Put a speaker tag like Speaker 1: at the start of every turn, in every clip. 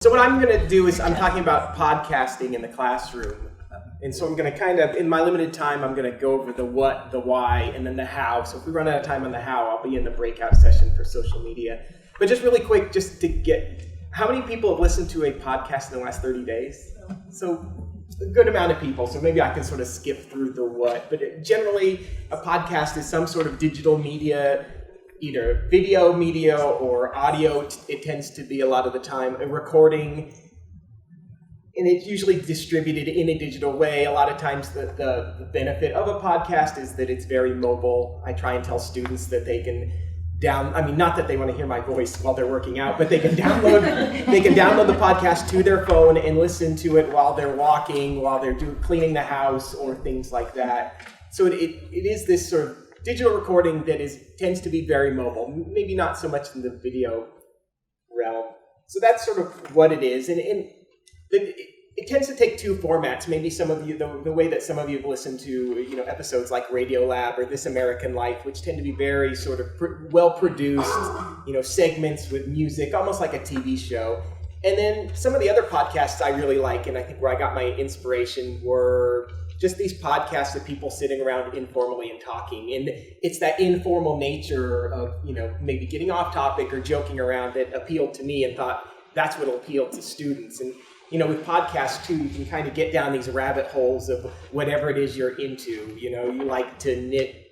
Speaker 1: So what I'm going to do is I'm talking about podcasting in the classroom. And so I'm going to kind of, in my limited time, I'm going to go over the what, the why, and then the how. So if we run out of time on the how, I'll be in the breakout session for social media. But just really quick, just to get, how many people have listened to a podcast in the last 30 days? So a good amount of people. So maybe I can sort of skip through the what. But generally, a podcast is some sort of digital media, either video media or audio. It tends to be a lot of the time a recording, and it's usually distributed in a digital way. A lot of times the benefit of a podcast is that it's very mobile. I try and tell students that they can not that they want to hear my voice while they're working out, but they can download the podcast to their phone and listen to it while they're walking, while they're cleaning the house or things like that. So it is this sort of digital recording that tends to be very mobile, maybe not so much in the video realm. So that's sort of what it is. And it tends to take two formats. Maybe some of you, the way that some of you have listened to, episodes like Radio Lab or This American Life, which tend to be very sort of well-produced, segments with music, almost like a TV show. And then some of the other podcasts I really like, and I think where I got my inspiration, were just these podcasts of people sitting around informally and talking. And it's that informal nature of, maybe getting off topic or joking around that appealed to me and thought that's what will appeal to students. And, with podcasts too, you can kind of get down these rabbit holes of whatever it is you're into. You like to knit,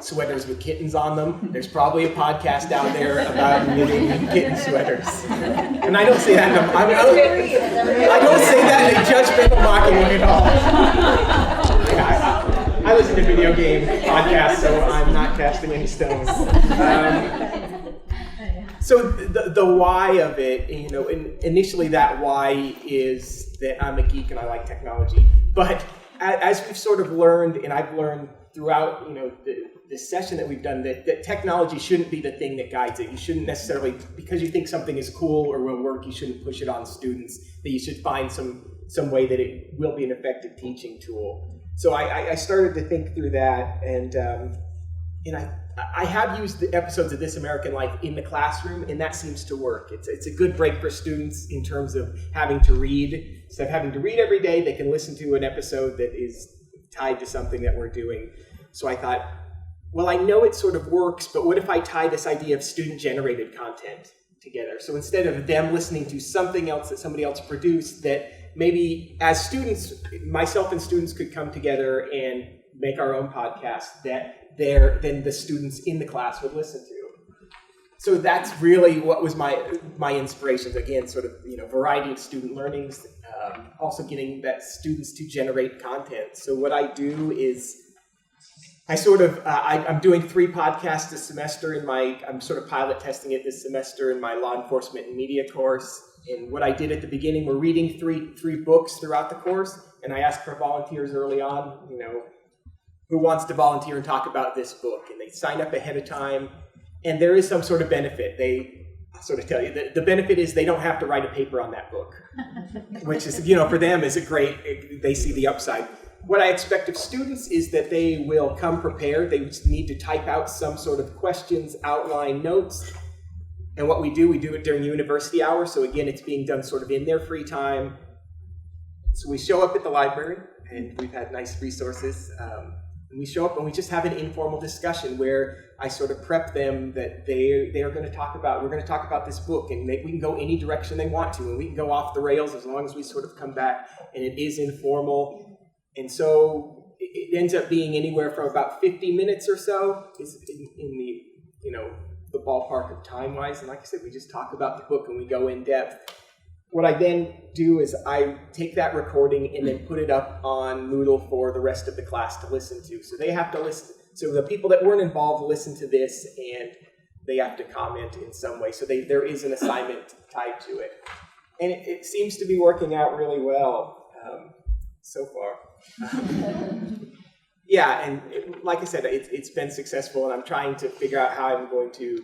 Speaker 1: sweaters with kittens on them. There's probably a podcast out there about knitting kitten sweaters. And I don't say that I don't say that in a judgmental, mocking way at all. I listen to video game podcasts, so I'm not casting any stones. So the why of it, initially that why is that I'm a geek and I like technology. But as we've sort of learned, and I've learned throughout, the session that we've done, that technology shouldn't be the thing that guides it. You shouldn't necessarily, because you think something is cool or will work, you shouldn't push it on students. That you should find some way that it will be an effective teaching tool. So I started to think through that, and I have used the episodes of This American Life in the classroom, and that seems to work. It's a good break for students in terms of having to read. Instead of having to read every day, they can listen to an episode that is tied to something that we're doing. So I thought, well, I know it sort of works, but what if I tie this idea of student-generated content together? So instead of them listening to something else that somebody else produced, that maybe as students, myself and students could come together and make our own podcast that then the students in the class would listen to. So that's really what was my inspirations. Again, sort of variety of student learnings, also getting that students to generate content. So what I do is I'm doing 3 podcasts this semester I'm sort of pilot testing it this semester in my law enforcement and media course. And what I did at the beginning, we're reading three books throughout the course, and I asked for volunteers early on, who wants to volunteer and talk about this book? And they sign up ahead of time, and there is some sort of benefit. They sort of tell you that the benefit is they don't have to write a paper on that book, which is, for them is they see the upside. What I expect of students is that they will come prepared. They need to type out some sort of questions, outline notes. And what we do it during university hours. So again, it's being done sort of in their free time. So we show up at the library, and we've had nice resources. And we show up and we just have an informal discussion where I sort of prep them that we're going to talk about this book, and we can go any direction they want to, and we can go off the rails as long as we sort of come back, and it is informal. And so it ends up being anywhere from about 50 minutes or so is in the ballpark of time-wise. And like I said, we just talk about the book and we go in depth. What I then do is I take that recording and then put it up on Moodle for the rest of the class to listen to. So they have to listen. So the people that weren't involved listen to this, and they have to comment in some way. So there is an assignment tied to it. And it seems to be working out really well so far. Yeah, and like I said, it's been successful, and I'm trying to figure out how I'm going to